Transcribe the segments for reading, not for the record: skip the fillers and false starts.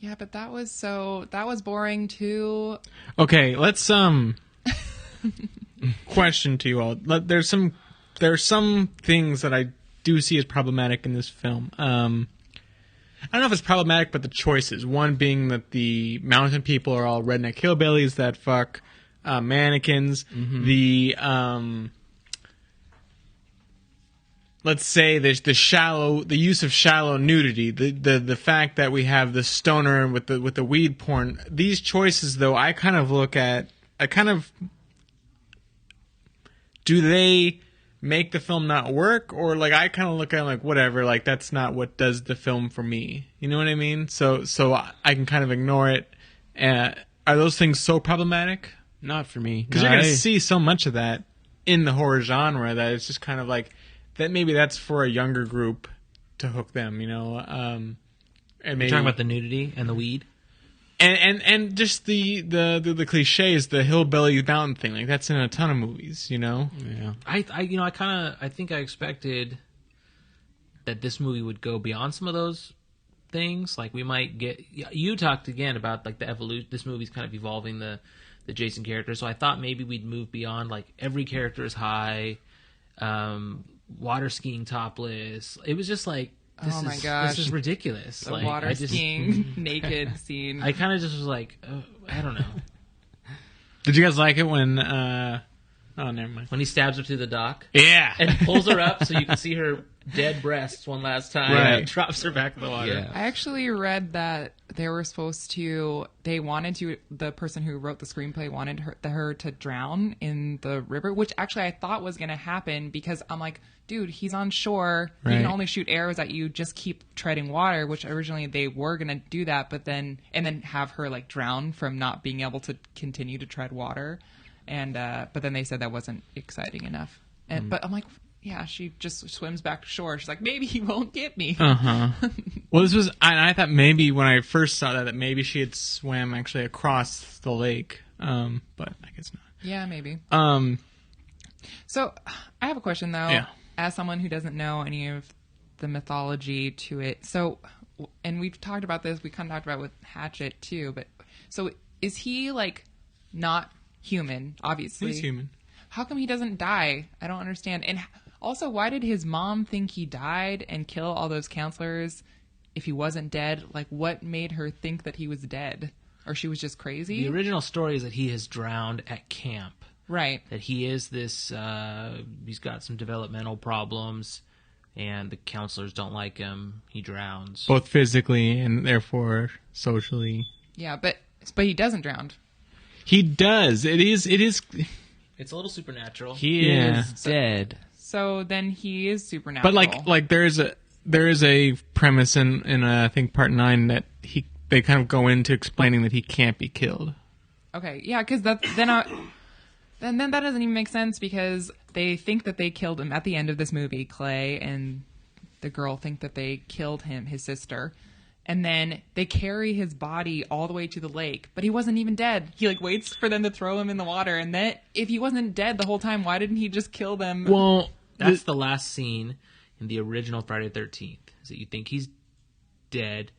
Yeah, but that was boring too. Okay, let's question to you all. There's some things that I do see as problematic in this film. I don't know if it's problematic, but the choices. One being that the mountain people are all redneck hillbillies that fuck mannequins. Mm-hmm. Let's say there's the use of shallow nudity, the fact that we have the stoner with the weed porn. These choices, though, I kind of do they make the film not work, or like I kind of look at it like whatever, like that's not what does the film for me. You know what I mean? So I can kind of ignore it. Are those things so problematic? Not for me, because you're gonna see so much of that in the horror genre that it's just kind of like. That maybe that's for a younger group to hook them, you know. And maybe you're talking about the nudity and the weed, and just the cliches, the hillbilly mountain thing, like that's in a ton of movies, you know. Yeah, I think I expected that this movie would go beyond some of those things. Like we might get. You talked again about like the evolution. This movie's kind of evolving the Jason character, so I thought maybe we'd move beyond like every character is high. Water skiing topless. It was just like this is ridiculous. The like, water skiing naked scene. I kind of just was like, I don't know. Did you guys like it when? Oh, never mind. When he stabs her to the dock, yeah, and pulls her up so you can see her dead breasts one last time, right. And drops her back in the water. Yeah. I actually read that they were supposed to. The person who wrote the screenplay wanted her to drown in the river, which actually I thought was going to happen because I'm like, dude, he's on shore. Right. He can only shoot arrows at you. Just keep treading water. Which originally they were going to do that, but then have her like drown from not being able to continue to tread water. And but then they said that wasn't exciting enough. And but I'm like, yeah, she just swims back to shore. She's like, maybe he won't get me. Well, this was, I thought maybe when I first saw that maybe she had swam actually across the lake, but I guess not. Yeah, maybe. So I have a question though. Yeah. As someone who doesn't know any of the mythology to it, so and we've talked about this. We kind of talked about it with Hatchet too. But so is he like not human? Obviously, he's human. How come he doesn't die? I don't understand. And also, why did his mom think he died and kill all those counselors if he wasn't dead? Like, what made her think that he was dead? Or she was just crazy? The original story is that he has drowned at camp. Right. That he is this, he's got some developmental problems, and the counselors don't like him. He drowns. Both physically and therefore socially. Yeah, but he doesn't drown. He does. It is... It's a little supernatural. He is dead. So then he is supernatural. But like there is a premise in I think part 9 that they kind of go into explaining that he can't be killed. Okay, yeah, because then that doesn't even make sense because they think that they killed him at the end of this movie. Clay and the girl think that they killed his sister. And then they carry his body all the way to the lake, but he wasn't even dead. He like waits for them to throw him in the water, and then if he wasn't dead the whole time, why didn't he just kill them? Well, that's the last scene in the original Friday the 13th. Is that you think he's dead?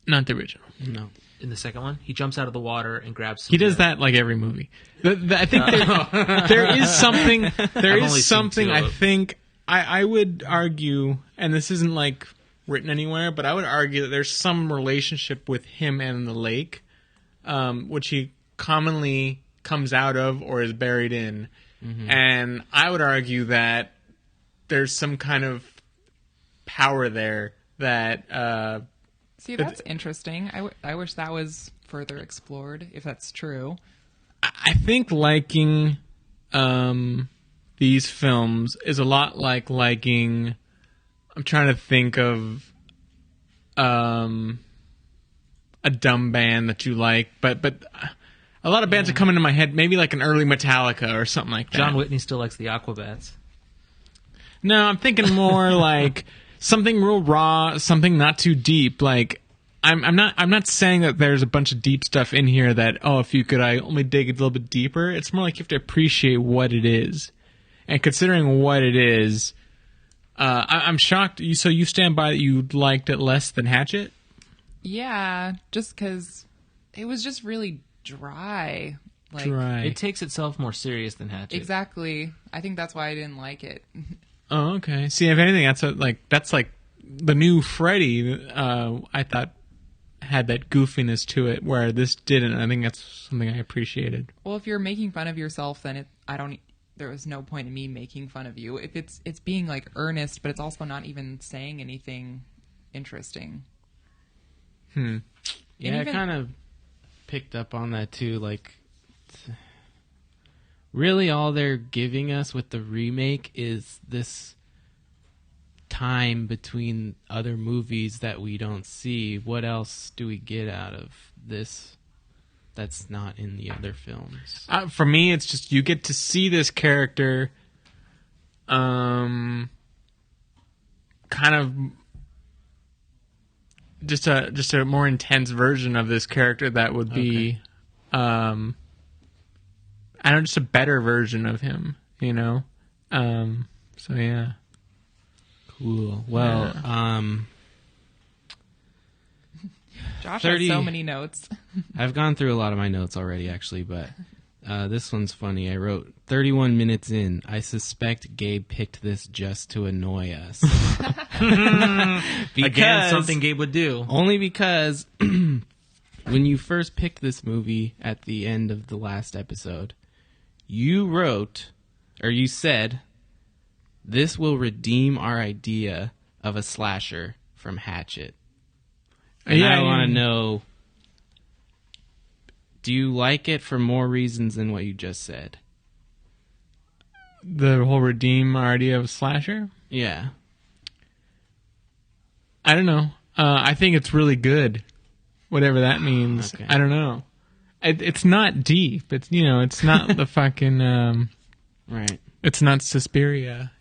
Not the original. No. In the second one, he jumps out of the water and grabs. He does that like every movie. I think there is something. There is something. I think I would argue, and this isn't like written anywhere, but I would argue that there's some relationship with him and the lake, which he commonly comes out of or is buried in. Mm-hmm. And I would argue that there's some kind of power there that... See, that's interesting. I wish that was further explored, if that's true. I think liking these films is a lot like liking... I'm trying to think of a dumb band that you like, but a lot of bands that come into my head, maybe like an early Metallica or something like that. John Whitney still likes the Aquabats. No, I'm thinking more like something real raw, something not too deep. Like I'm not saying that there's a bunch of deep stuff in here that if you could I only dig a little bit deeper. It's more like you have to appreciate what it is, and considering what it is. I'm shocked. So you stand by that you liked it less than Hatchet? Yeah, just because it was just really dry. Like, Dry. It takes itself more serious than Hatchet. Exactly. I think that's why I didn't like it. Oh, okay. See, if anything, that's like the new Freddy. I thought had that goofiness to it, where this didn't. I think that's something I appreciated. Well, if you're making fun of yourself, then there was no point in me making fun of you. If it's being like earnest, but it's also not even saying anything interesting. Yeah, even- I kind of picked up on that too. Like, really, all they're giving us with the remake is this time between other movies that we don't see. What else do we get out of this that's not in the other films? For me, it's just you get to see this character, kind of just a more intense version of this character that would be, I don't know, just a better version of him, you know. So yeah. Cool. Well, Josh 30 has so many notes. I've gone through a lot of my notes already, actually, but this one's funny. I wrote, 31 minutes in, I suspect Gabe picked this just to annoy us. Again, something Gabe would do. Only because when you first picked this movie at the end of the last episode, you said, this will redeem our idea of a slasher from Hatchet. And I want to know, do you like it for more reasons than what you just said? The whole redeem our idea of a slasher? Yeah. I don't know. I think it's really good, whatever that means. Okay. I don't know. It's not deep. It's not the fucking. Right. It's not Suspiria.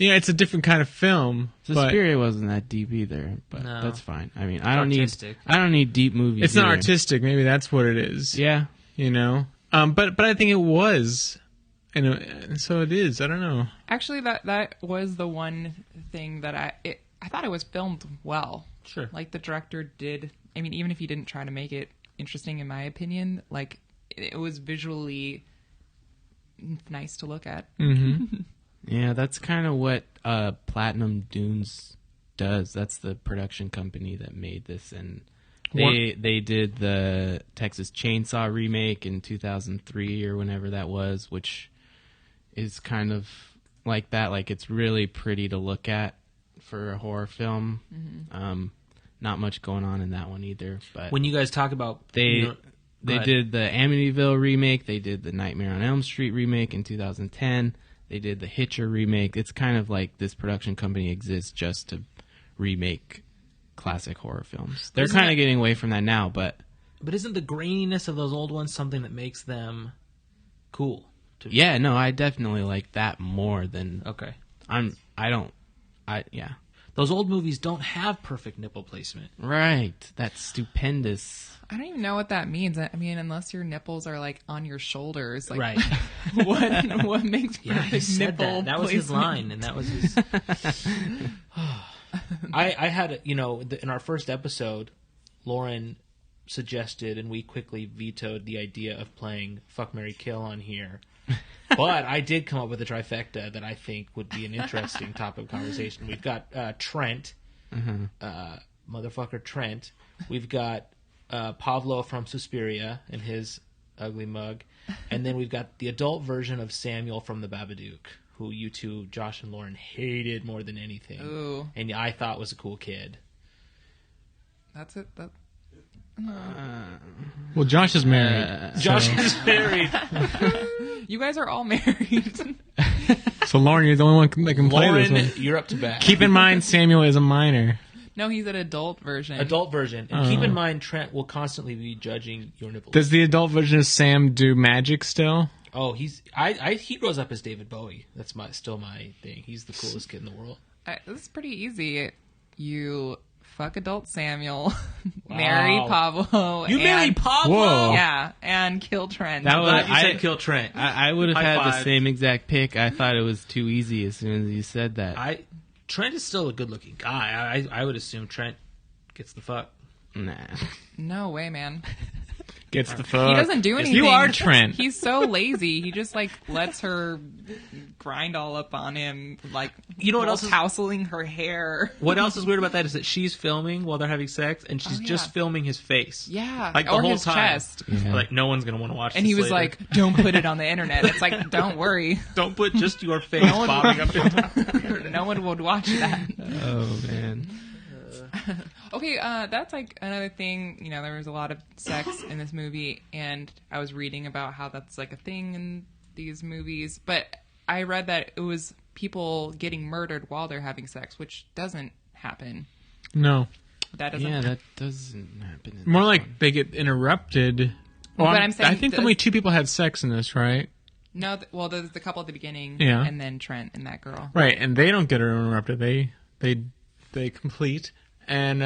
It's a different kind of film. Suspiria wasn't that deep either, but No. that's fine. I mean, I don't artistic. need deep movies. It's not either. artistic. Maybe that's what it is. Yeah. But I think it was, and so it is. I don't know. Actually, that was the one thing that I thought it was filmed well. Sure. Like the director did. I mean, even if he didn't try to make it interesting, in my opinion, like it was visually nice to look at. Mm-hmm. Yeah, that's kind of what Platinum Dunes does. That's the production company that made this, and they did the Texas Chainsaw remake in 2003 or whenever that was, which is kind of like that. Like, it's really pretty to look at for a horror film. Mm-hmm. Not much going on in that one either. But When you guys talk about they Go ahead. did the Amityville remake. They did the Nightmare on Elm Street remake in 2010. They did the Hitcher remake. It's kind of like this production company exists just to remake classic horror films. They're kind of getting away from that now, but isn't the graininess of those old ones something that makes them cool? yeah, no, I definitely like that more than Okay. Yeah. Those old movies don't have perfect nipple placement. Right. That's stupendous. I don't even know what that means. I mean, unless your nipples are like on your shoulders, like Right. what makes Yeah, he perfect said nipple that. That was his placement? line, and that was his. I had, in our first episode, Lauren suggested, and we quickly vetoed the idea of playing Fuck, Marry, Kill on here. But I did come up with a trifecta that I think would be an interesting topic of conversation. We've got Trent, motherfucker Trent. We've got Pablo from Suspiria and his ugly mug. And then we've got the adult version of Samuel from The Babadook, who you two, Josh and Lauren, hated more than anything. Ooh. And I thought was a cool kid. That's it. Well, Josh is married. Josh is married. You guys are all married. So Lauren, you're the only one that can play Lauren, this one. you're up to bat. Keep in mind, Samuel is a minor. No, he's an adult version. Adult version. And keep in mind, Trent will constantly be judging your nipples. Does the adult version of Sam do magic still? Oh, he grows up as David Bowie. That's still my thing. He's the coolest kid in the world. This is pretty easy. You fuck adult Samuel, marry Pablo. You married Pablo? Whoa. Yeah, and kill Trent. That I'm was- glad you I- said kill Trent. I would have High had the five. same exact pick. I thought it was too easy as soon as you said that. Trent is still a good-looking guy. I would assume Trent gets the fuck. Nah. No way, man. Gets the fuck. He doesn't do anything. You are Trent. He's so lazy. He just like lets her grind all up on him, like You know what else is- tousling her hair. What else is weird about that is that she's filming while they're having sex, and she's Oh, yeah. just filming his face. Yeah, Like the or whole his time. chest. Yeah. Like no one's gonna want to watch. And this he was later. like, "Don't put it on the internet." It's like, don't worry, "Don't put just your face bobbing up and down." no one would watch that. Oh man. Okay, that's like another thing. You know, there was a lot of sex in this movie, and I was reading about how that's like a thing in these movies. But I read that it was people getting murdered while they're having sex, which doesn't happen. No. That doesn't. Yeah, that doesn't happen. More like they get interrupted. Well, But I'm saying I think does- only 2 people had sex in this, right? No, well, there's the couple at the beginning, Yeah. and then Trent and that girl. Right, and they don't get interrupted. They complete. And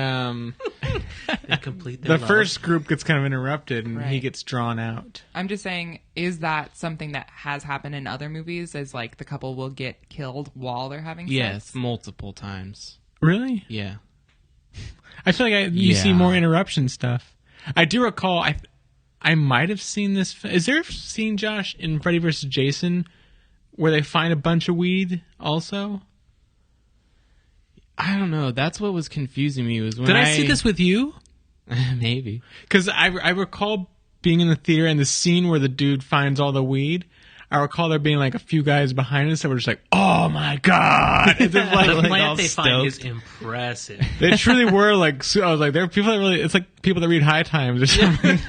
They complete their the love. first group gets kind of interrupted, and he Right. gets drawn out. I'm just saying, is that something that has happened in other movies? Is like the couple will get killed while they're having Yes, sex? multiple times. Really? Yeah. I feel like you see Yeah. more interruption stuff. I do recall. I might have seen this. Is there a scene, Josh, in Freddy vs. Jason where they find a bunch of weed? Also, I don't know. That's what was confusing me. Was when did I see this with you? Maybe. Because I recall being in the theater and the scene where the dude finds all the weed. I recall there being like a few guys behind us that were just like, "Oh my god!" As if, The like, all plant they find is stoked. impressive. they truly were like. I was like, there are people that really. It's like people that read High Times or something.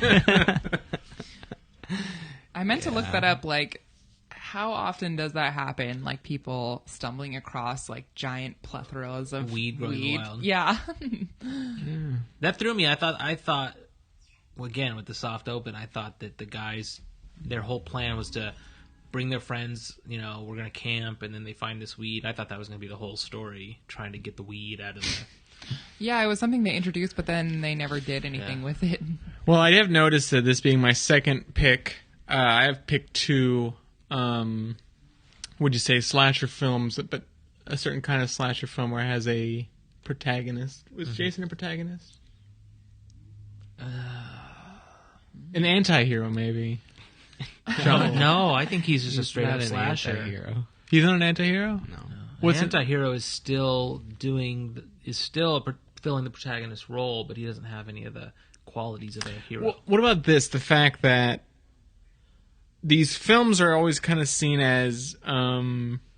I meant to look that up. Like, how often does that happen? Like people stumbling across like giant plethoras of Weed growing wild. Yeah. That threw me. I thought, well, again with the soft open, I thought that the guys, their whole plan was to bring their friends. You know, we're gonna camp, and then they find this weed. I thought that was gonna be the whole story, trying to get the weed out of the. Yeah, it was something they introduced, but then they never did anything Yeah. with it. Well, I have noticed that this being my second pick, I have picked 2. Would you say slasher films? But a certain kind of slasher film where it has a protagonist. Was Jason a protagonist? An anti-hero, maybe. No, I think he's just a He's straight not up an slasher. anti-hero. He's not an anti-hero. No. What's it? Anti-hero is still filling the protagonist role, but he doesn't have any of the qualities of a hero. Well, what about this? The fact that these films are always kind of seen as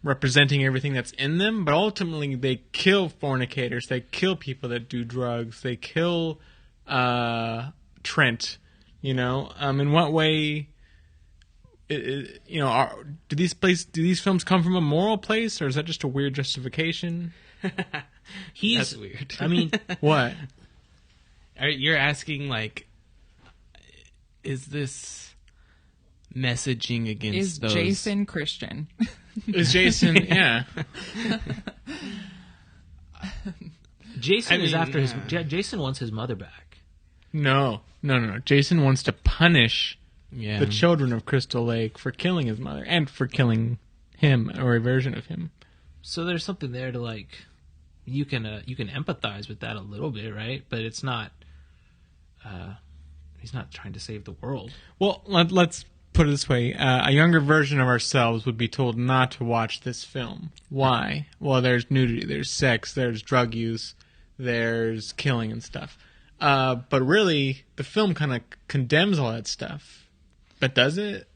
representing everything that's in them, but ultimately they kill fornicators. They kill people that do drugs. They kill Trent. You know, in what way? Do these films come from a moral place, or is that just a weird justification? He's That's weird. I mean, What? You're asking, like, is this messaging against Is those? Jason Christian? Is Jason? Yeah. Jason I is mean, after his. Jason wants his mother back. No. Jason wants to punish Yeah. the children of Crystal Lake for killing his mother and for killing him or a version of him. So there's something there to like. You can empathize with that a little bit, right? But it's not. He's not trying to save the world. Well, let's put it this way. A younger version of ourselves would be told not to watch this film. Why? Well, there's nudity, there's sex, there's drug use, there's killing and stuff. But really, the film kind of condemns all that stuff. But does it?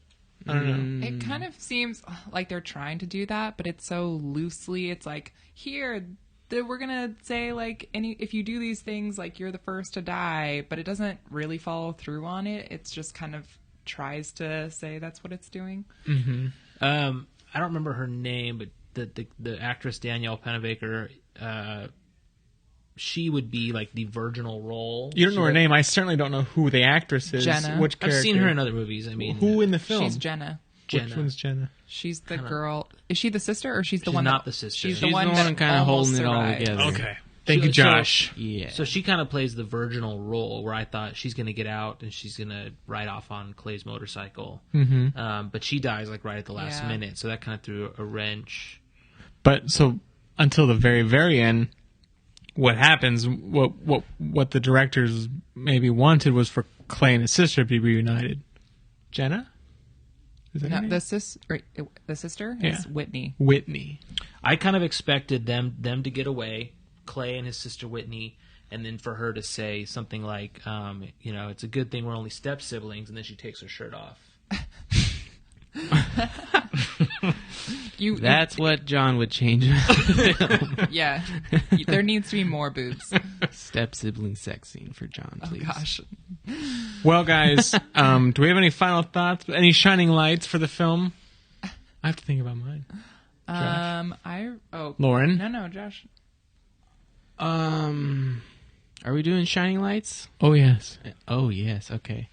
I don't know. It kind of seems like they're trying to do that, but it's so loosely. It's like, here, we're gonna say like, if you do these things, like you're the first to die, but it doesn't really follow through on it. It's just kind of tries to say that's what it's doing. I don't remember her name, but the actress Danielle Panabaker, she would be like the virginal role. You don't know her name. I certainly don't know who the actress is. Jenna. Which I've character? seen her in other movies. I mean, Who in the film? She's Jenna. Jenna. Which one's Jenna? She's the girl. Is she the sister, or she's the She's one? not that, the sister. She's She's the one the that one kinda almost holding it all survived. together. Okay. Thank you, So- Josh. Yeah. So she kind of plays the virginal role, where I thought she's going to get out and she's going to ride off on Clay's motorcycle. Mm-hmm. But she dies like right at the last Yeah. minute, so that kind of threw a wrench. But so until the very, very end, what happens, what the directors maybe wanted was for Clay and his sister to be reunited. Jenna? Is that her name? The sister is Whitney. Whitney. I kind of expected them to get away, Clay and his sister Whitney, and then for her to say something like, it's a good thing we're only step siblings, and then she takes her shirt off. That's what John would change. Yeah, there needs to be more boobs. Step sibling sex scene for John, please. Oh gosh. Well, guys, do we have any final thoughts? Any shining lights for the film? I have to think about mine. Lauren? No, Josh. Are we doing shining lights? Oh, yes. Oh, yes. Okay.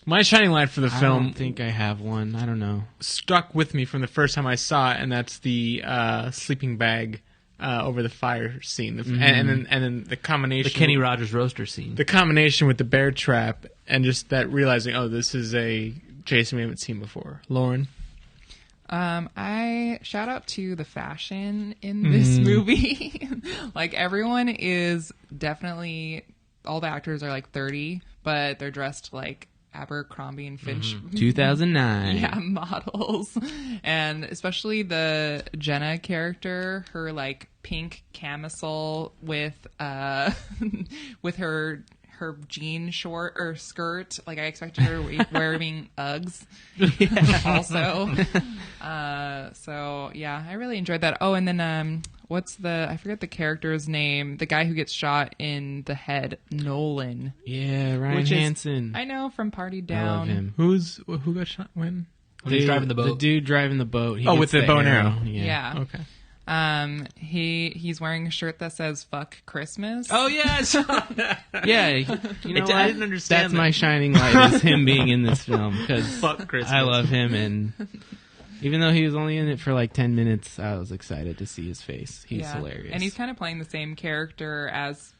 My shining light for the I film don't think I have one. I don't know. struck with me from the first time I saw it, and that's the sleeping bag over the fire scene, and then the combination, The Kenny Rogers roaster scene. the combination with the bear trap, and just that realizing, oh, this is a Jason we haven't seen before. Lauren, I shout out to the fashion in this movie. Like, everyone is definitely, all the actors are like 30, but they're dressed like Abercrombie and Fitch 2009. yeah, models. And especially the Jenna character, her like pink camisole with with her jean short or skirt. Like, I expected her wearing Uggs also. So yeah, I really enjoyed that. Oh, and then I forget the character's name, the guy who gets shot in the head, Nolan. Yeah, Ryan Which is- Hansen. I know, from Party I Down. love him. who got shot when? When he's driving the boat. The dude driving the boat. He Oh, gets with the bow and arrow. Yeah. Okay. He's wearing a shirt that says "Fuck Christmas." Oh, yeah, I saw that. Yeah, you know what? I didn't understand That's that. my shining light, is him being in this film, because Fuck Christmas. I love him, and even though he was only in it for like 10 minutes, I was excited to see his face. He's hilarious. and he's kind of playing the same character as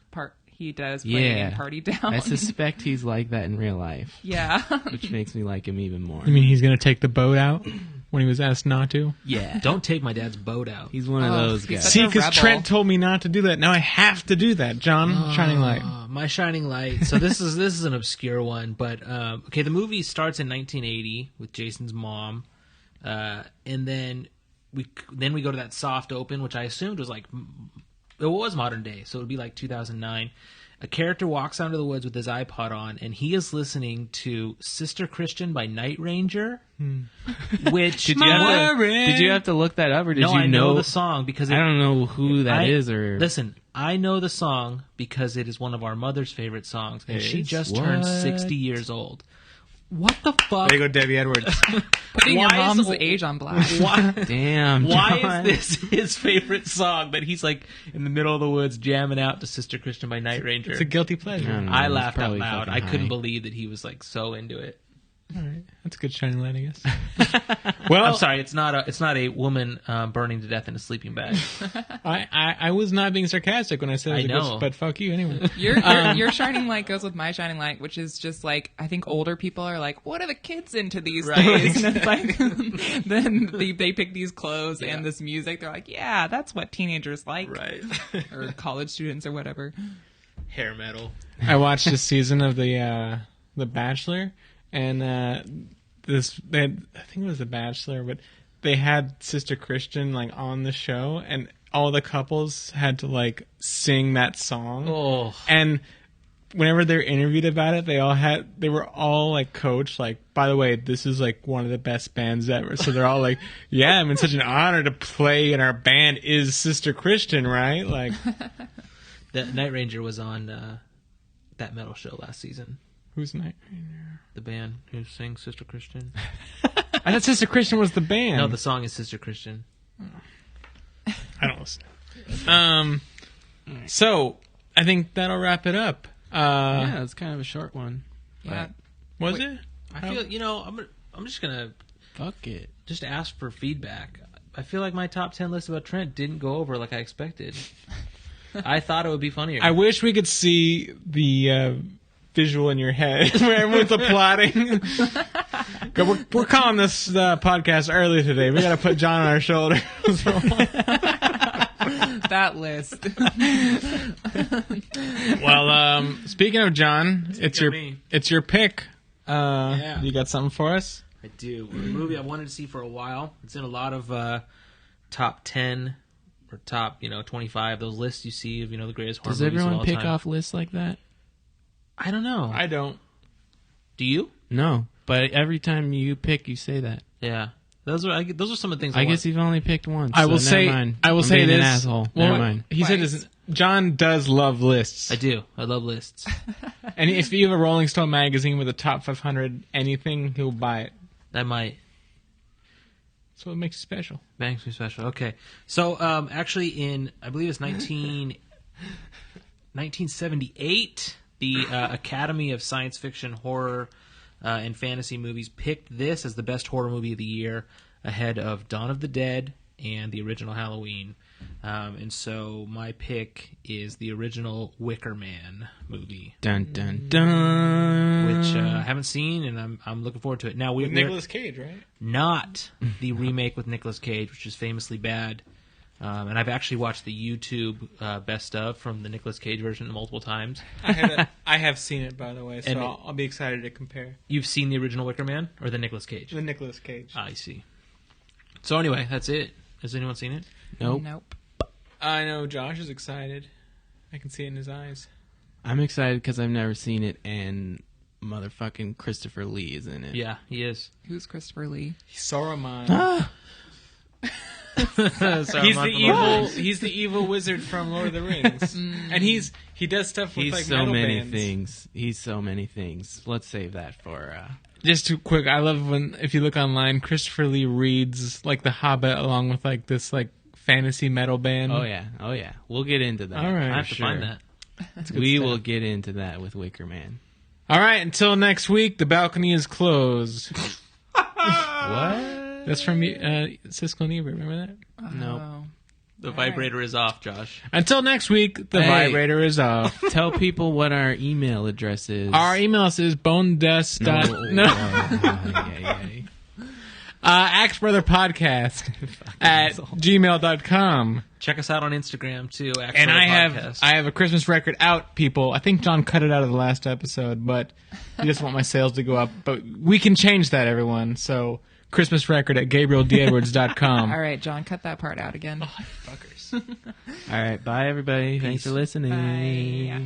he does playing in Party Down. I suspect he's like that in real life, Yeah. which makes me like him even more. You mean he's going to take the boat out when he was asked not to? Yeah, Don't take my dad's boat out. he's one of Oh, those he's guys. such See, a because rebel. Trent told me not to do that. Now I have to do that. John, shining light. My shining light. So this is an obscure one, but okay. The movie starts in 1980 with Jason's mom, and then we go to that soft open, which I assumed was like it was modern day, so it would be like 2009. A character walks out into the woods with his iPod on, and he is listening to "Sister Christian" by Night Ranger, which Did you have to look that up, or did no, you I know the song because I don't know who that is. Or listen, I know the song because it is one of our mother's favorite songs, and she just turned What? 60 years old. What the fuck? There you go, Debbie Edwards. Putting your Why is- mom's age on blast. Why, Damn, why John. is this his favorite song that he's like in the middle of the woods jamming out to "Sister Christian" by Night Ranger? It's a guilty pleasure. I don't know. I He's laughed out probably loud. fucking I couldn't high. believe that he was like so into it. All right. That's a good shining light, I guess. Well, I'm sorry, it's not a woman burning to death in a sleeping bag. I was not being sarcastic when I said it was I a good, know. but fuck you anyway. Your shining light goes with my shining light, which is just like, I think older people are like, what are the kids into these days? And it's like, then they pick these clothes and this music. They're like, yeah, that's what teenagers like, Right. or college students or whatever. Hair metal. I watched a season of The Bachelor, and I think it was The Bachelor, but they had Sister Christian like on the show, and all the couples had to like sing that song. Oh. And whenever they're interviewed about it, they were all like coached, like, by the way, this is like one of the best bands ever. So they're all like, yeah, I mean, such an honor to play in our band is Sister Christian, right? Like, The Night Ranger was on that metal show last season. who's Night Ranger? The band who sings Sister Christian. I thought Sister Christian was the band. No, the song is Sister Christian. I don't listen. So I think that'll wrap it up. Yeah, it's kind of a short one. Yeah. Was it? I feel, I'm just gonna Fuck it. just ask for feedback. I feel like my top 10 list about Trent didn't go over like I expected. I thought it would be funnier. I wish we could see the visual in your head where everyone's applauding. We're calling this podcast early today. We got to put John on our shoulders. That list. Well, speaking of John, it's your pick. Yeah. You got something for us? I do. A movie I wanted to see for a while. It's in a lot of top 10 or top 25. Those lists you see of the greatest horror Does movies of everyone all pick time. off lists like that? I don't know. I don't. Do you? No, but every time you pick, you say that. Yeah. Those are some of the things. I guess you've only picked one. I will so say. never mind. I will I'm say being this. an asshole. Well, Never mind. He said this, John does love lists. I do. I love lists. And if you have a Rolling Stone magazine with a top 500 anything, he'll buy it. That might. That's what makes it special. Makes me special. Okay. So, actually in, I believe it's 1978, the Academy of Science Fiction, Horror, and Fantasy Movies picked this as the best horror movie of the year, ahead of Dawn of the Dead and the original Halloween. And so my pick is the original Wicker Man movie, Dun dun dun. which I haven't seen, and I'm looking forward to it. Now, With Nicolas Cage, right? not the remake with Nicolas Cage, which is famously bad. And I've actually watched the YouTube best of from the Nicolas Cage version multiple times. I have seen it, by the way, so And I'll be excited to compare. You've seen the original Wicker Man or the Nicolas Cage? The Nicolas Cage. I see. So anyway, that's it. Has anyone seen it? Nope. Nope. I know Josh is excited. I can see it in his eyes. I'm excited because I've never seen it, and motherfucking Christopher Lee is in it. Yeah, he is. Who's Christopher Lee? Saruman. He's the evil wizard from Lord of the Rings, and he does stuff with He's like so metal many bands. things. He's so many things. Let's save that for. Just too quick, I love when if you look online, Christopher Lee reads like The Hobbit along with like this like fantasy metal band. Oh yeah. We'll get into that. All right, I have to sure. find that. We stuff. will get into that with Wicker Man. All right, until next week, the balcony is closed. What? That's from Siskel and Ebert. Remember that? Nope. Oh. The vibrator is off, Josh. Until next week, the Hey. vibrator is off. Tell people what our email address is. Our email is bonedust. axbrotherpodcast at gmail.com. Check us out on Instagram too. And I have a Christmas record out, people. I think John cut it out of the last episode, but he doesn't want my sales to go up. But we can change that, everyone. So Christmas record at GabrielDedwards.com. All right, John, cut that part out again. Fuckers. All right. Bye, everybody. Thanks for listening. Bye.